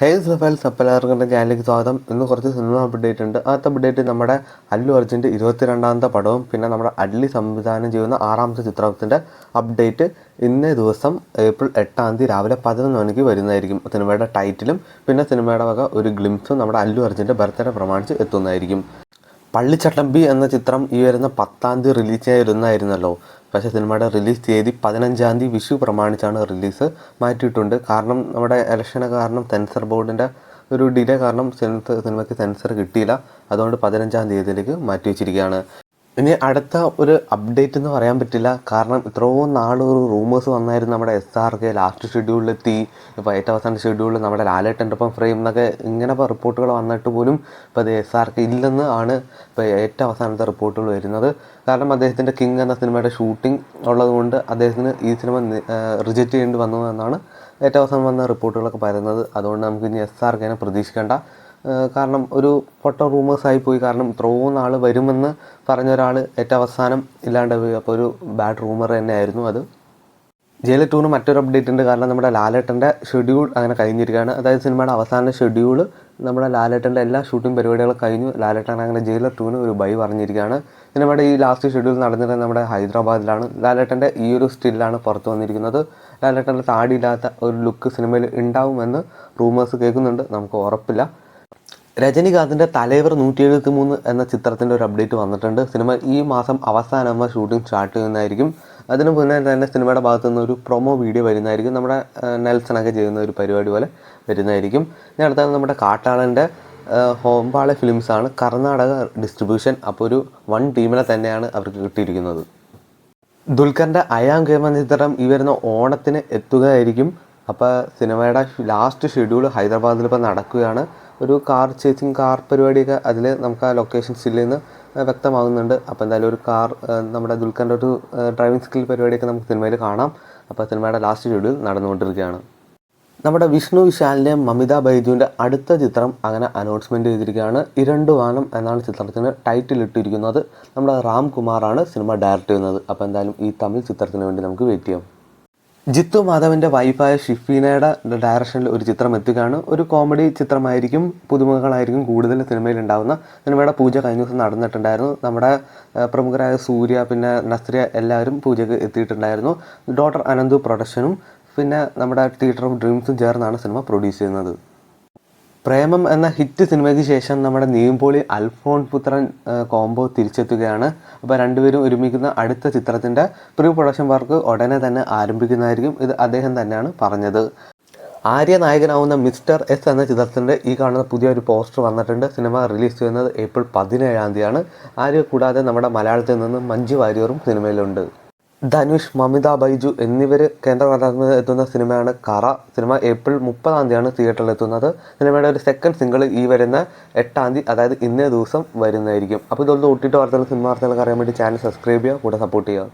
ഹേ സഫൽസ് എല്ലാവർക്കും ചാനലിലേക്ക് സ്വാഗതം. ഇന്ന് കുറച്ച് സിനിമ അപ്ഡേറ്റ് ഉണ്ട്. ആദ്യത്തെ അപ്ഡേറ്റ് നമ്മുടെ അല്ലു അർജുൻ്റെ 22ാമത്തെ പടവും പിന്നെ നമ്മുടെ അഡ്ലി സംവിധാനം ചെയ്യുന്ന 6ാമത്തെ ചിത്രത്തിൻ്റെ അപ്ഡേറ്റ് ഇന്നേ ദിവസം ഏപ്രിൽ 8-ാം തീയതി രാവിലെ 11 മണിക്ക് വരുന്നതായിരിക്കും. സിനിമയുടെ ടൈറ്റിലും പിന്നെ സിനിമയുടെ വക ഒരു ഗ്ലിംസും നമ്മുടെ അല്ലു അർജുൻ്റെ ബർത്ത്ഡേ പ്രമാണിച്ച് എത്തുന്നതായിരിക്കും. പള്ളിച്ചട്ടമ്പി എന്ന ചിത്രം ഈ വരുന്ന 10-ാം തീയതി റിലീസ് ചെയ്യാനിരുന്നായിരുന്നല്ലോ. പക്ഷേ സിനിമയുടെ റിലീസ് തീയതി 15-ാം തീയതി വിഷു പ്രമാണിച്ചാണ് റിലീസ് മാറ്റിയിട്ടുണ്ട്. കാരണം നമ്മുടെ ഇലക്ഷന് കാരണം സെൻസർ ബോർഡിൻ്റെ ഒരു ഡിലേ കാരണം സിനിമയ്ക്ക് സെൻസർ കിട്ടിയില്ല. അതുകൊണ്ട് 15-ാം തീയതിയിലേക്ക് മാറ്റി വെച്ചിരിക്കുകയാണ്. ഇനി അടുത്ത ഒരു അപ്ഡേറ്റ് എന്ന് പറയാൻ പറ്റില്ല. കാരണം ഇത്രയും നാൾ ഒരു റൂമേഴ്സ് വന്നായിരുന്നു നമ്മുടെ SRK ലാസ്റ്റ് ഷെഡ്യൂളിലെത്തി, ഇപ്പോൾ ഏറ്റവും അവസാന ഷെഡ്യൂളിൽ നമ്മുടെ ലാലേട്ടൻ്റെ ഒപ്പം ഫ്രെയിം എന്നൊക്കെ ഇങ്ങനെ ഇപ്പോൾ റിപ്പോർട്ടുകൾ വന്നിട്ട് പോലും ഇപ്പോൾ അത് SRK ഇല്ലെന്ന് ആണ് ഇപ്പോൾ ഏറ്റവും അവസാനത്തെ റിപ്പോർട്ടുകൾ വരുന്നത്. കാരണം അദ്ദേഹത്തിൻ്റെ കിങ് എന്ന സിനിമയുടെ ഷൂട്ടിംഗ് ഉള്ളതുകൊണ്ട് അദ്ദേഹത്തിന് ഈ സിനിമ റിജക്റ്റ് ചെയ്യേണ്ടി വന്നു എന്നാണ് ഏറ്റവും അവസാനം വന്ന റിപ്പോർട്ടുകളൊക്കെ പറയുന്നത്. അതുകൊണ്ട് നമുക്ക് ഇനി SRKനെ പ്രതീക്ഷിക്കേണ്ട. കാരണം ഒരു പൊട്ട റൂമേഴ്സായി പോയി. കാരണം ഇത്രയും നാൾ വരുമെന്ന് പറഞ്ഞ ഒരാൾ ഏറ്റവും അവസാനം ഇല്ലാണ്ട് പോയി. അപ്പോൾ ഒരു ബാഡ് റൂമർ തന്നെയായിരുന്നു അത്. ജയിലർ 2 മറ്റൊരു അപ്ഡേറ്റ് ഉണ്ട്. കാരണം നമ്മുടെ ലാലേട്ടൻ്റെ ഷെഡ്യൂൾ അങ്ങനെ കഴിഞ്ഞിരിക്കുകയാണ്. അതായത് സിനിമയുടെ അവസാന ഷെഡ്യൂൾ നമ്മുടെ ലാലേട്ടൻ്റെ എല്ലാ ഷൂട്ടിംഗ് പരിപാടികളും കഴിഞ്ഞു. ലാലേട്ടൻ അങ്ങനെ ജയിലർ 2 ഒരു ബൈ പറഞ്ഞിരിക്കുകയാണ്. സിനിമയുടെ ഈ ലാസ്റ്റ് ഷെഡ്യൂൾ നടന്നിരുന്നത് നമ്മുടെ ഹൈദരാബാദിലാണ്. ലാലേട്ടൻ്റെ ഈ ഒരു സ്റ്റില്ലാണ് പുറത്ത് വന്നിരിക്കുന്നത്. ലാലേട്ടൻ്റെ താടിയില്ലാത്ത ഒരു ലുക്ക് സിനിമയിൽ ഉണ്ടാവുമെന്ന് റൂമേഴ്സ് കേൾക്കുന്നുണ്ട്. നമുക്ക് ഉറപ്പില്ല. രജനികാന്തിൻ്റെ തലൈവർ 173 എന്ന ചിത്രത്തിൻ്റെ ഒരു അപ്ഡേറ്റ് വന്നിട്ടുണ്ട്. സിനിമ ഈ മാസം അവസാനം ഷൂട്ടിംഗ് സ്റ്റാർട്ട് ചെയ്യുന്നതായിരിക്കും. അതിന് മുന്നേ തന്നെ സിനിമയുടെ ഭാഗത്തു നിന്ന് ഒരു പ്രൊമോ വീഡിയോ വരുന്നതായിരിക്കും. നമ്മുടെ നെൽസണൊക്കെ ചെയ്യുന്ന ഒരു പരിപാടി പോലെ വരുന്നതായിരിക്കും. ഇനി അടുത്താണ് നമ്മുടെ കാട്ടാളൻ്റെ ഹോംബാളെ ഫിലിംസാണ് കർണാടക ഡിസ്ട്രിബ്യൂഷൻ. അപ്പോൾ ഒരു 1 ടീമിനെ തന്നെയാണ് അവർക്ക് കിട്ടിയിരിക്കുന്നത്. ദുൽഖറിൻ്റെ അയാം ഗെയിം എന്ന ചിത്രം ഈ വരുന്ന ഓണത്തിന് എത്തുകയായിരിക്കും. അപ്പോൾ സിനിമയുടെ ലാസ്റ്റ് ഷെഡ്യൂൾ ഹൈദരാബാദിൽ ഇപ്പോൾ നടക്കുകയാണ്. ഒരു കാർ ചേസിങ് കാർ പരിപാടിയൊക്കെ അതിൽ നമുക്ക് ആ ലൊക്കേഷൻ സ്റ്റില്ലിൽ നിന്ന് വ്യക്തമാകുന്നുണ്ട്. അപ്പോൾ എന്തായാലും ഒരു കാർ നമ്മുടെ ദുൽഖറിൻ്റെ ഒരു ഡ്രൈവിംഗ് സ്കിൽ പരിപാടിയൊക്കെ നമുക്ക് സിനിമയിൽ കാണാം. അപ്പോൾ സിനിമയുടെ ലാസ്റ്റ് ഷെഡ്യൂൾ നടന്നുകൊണ്ടിരിക്കുകയാണ്. നമ്മുടെ വിഷ്ണു വിശാലിൻ്റെയും മമിത ബൈജുവിൻ്റെ അടുത്ത ചിത്രം അങ്ങനെ അനൗൺസ്മെൻറ്റ് ചെയ്തിരിക്കുകയാണ്. ഇരണ്ടു വാനം എന്നാണ് ചിത്രത്തിന് ടൈറ്റിൽ ഇട്ടിരിക്കുന്നത്. നമ്മുടെ റാം കുമാറാണ് സിനിമ ഡയറക്റ്റ് ചെയ്യുന്നത്. അപ്പോൾ എന്തായാലും ഈ തമിഴ് ചിത്രത്തിന് വേണ്ടി നമുക്ക് വെയിറ്റ് ചെയ്യാം. ജിത്തു മാധവൻ്റെ വൈഫായ ഷിഫീനയുടെ ഡയറക്ഷനിൽ ഒരു ചിത്രം എത്തുകയാണ്. ഒരു കോമഡി ചിത്രമായിരിക്കും. പുതുമുഖങ്ങളായിരിക്കും കൂടുതൽ സിനിമയിൽ ഉണ്ടാകുന്ന. സിനിമയുടെ പൂജ കഴിഞ്ഞ ദിവസം നടന്നിട്ടുണ്ടായിരുന്നു. നമ്മുടെ പ്രമുഖരായ സൂര്യ പിന്നെ നസ്രിയ എല്ലാവരും പൂജയ്ക്ക് എത്തിയിട്ടുണ്ടായിരുന്നു. ഡോക്ടർ അനന്തു പ്രൊഡക്ഷനും പിന്നെ നമ്മുടെ തിയേറ്റർ ഓഫ് ഡ്രീംസും ചേർന്നാണ് സിനിമ പ്രൊഡ്യൂസ് ചെയ്യുന്നത്. പ്രേമം എന്ന ഹിറ്റ് സിനിമയ്ക്ക് ശേഷം നമ്മുടെ നീമ്പോളി അൽഫോൺ പുത്രൻ കോംബോ തിരിച്ചെത്തുകയാണ്. അപ്പോൾ രണ്ടുപേരും ഒരുമിക്കുന്ന അടുത്ത ചിത്രത്തിൻ്റെ പ്രീ പ്രൊഡക്ഷൻ വർക്ക് ഉടനെ തന്നെ ആരംഭിക്കുന്നതായിരിക്കും. ഇത് അദ്ദേഹം തന്നെയാണ് പറഞ്ഞത്. ആര്യ നായകനാവുന്ന മിസ്റ്റർ എസ് എന്ന ചിത്രത്തിൻ്റെ ഈ കാണുന്ന പുതിയൊരു പോസ്റ്റർ വന്നിട്ടുണ്ട്. സിനിമ റിലീസ് ചെയ്യുന്നത് ഏപ്രിൽ 17-ാം തീയതിയാണ്. ആര്യ കൂടാതെ നമ്മുടെ മലയാളത്തിൽ നിന്ന് മഞ്ജു വാര്യറും സിനിമയിലുണ്ട്. ധനുഷ്, മമിത ബൈജു എന്നിവർ കേന്ദ്ര കഥാപാത്രത്തിൽ എത്തുന്ന സിനിമയാണ് കറ. സിനിമ ഏപ്രിൽ 30-ാം തീയതിയാണ് തിയേറ്ററിൽ എത്തുന്നത്. സിനിമയുടെ ഒരു സെക്കൻഡ് സിംഗിൾ ഈ വരുന്ന 8-ാം തീയതി അതായത് ഇന്നേ ദിവസം വരുന്നതായിരിക്കും. അപ്പോൾ ഇതൊന്ന് OTT വാർത്തകൾ സിനിമ വാർത്തകളൊക്കെ അറിയാൻ വേണ്ടി ചാനൽ സബ്സ്ക്രൈബ് ചെയ്യുക, കൂടെ സപ്പോർട്ട് ചെയ്യുക.